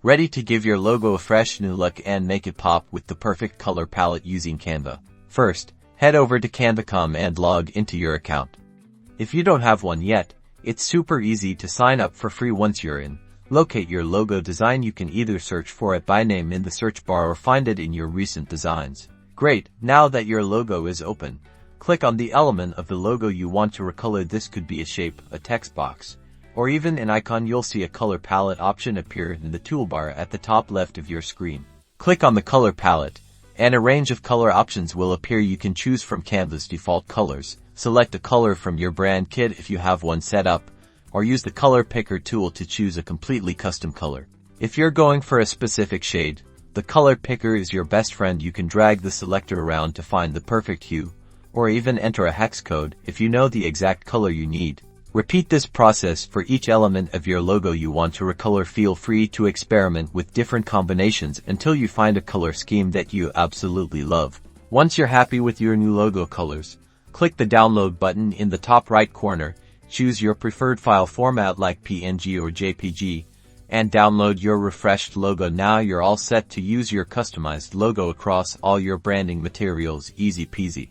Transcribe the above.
Ready to give your logo a fresh new look and make it pop with the perfect color palette using Canva. First, head over to Canva.com and log into your account. If you don't have one yet, it's super easy to sign up for free once you're in. Locate your logo design. You can either search for it by name in the search bar or find it in your recent designs. Great, now that your logo is open, click on the element of the logo you want to recolor. This could be a shape, a text box, or even an icon. You'll see a color palette option appear in the toolbar at the top left of your screen. Click on the color palette, and a range of color options will appear. You can choose from Canva's default colors, select a color from your brand kit if you have one set up, or use the color picker tool to choose a completely custom color. If you're going for a specific shade, the color picker is your best friend. You can drag the selector around to find the perfect hue, or even enter a hex code if you know the exact color you need. Repeat this process for each element of your logo you want to recolor. Feel free to experiment with different combinations until you find a color scheme that you absolutely love. Once you're happy with your new logo colors, click the download button in the top right corner, choose your preferred file format like PNG or JPG, and download your refreshed logo. Now you're all set to use your customized logo across all your branding materials. Easy peasy.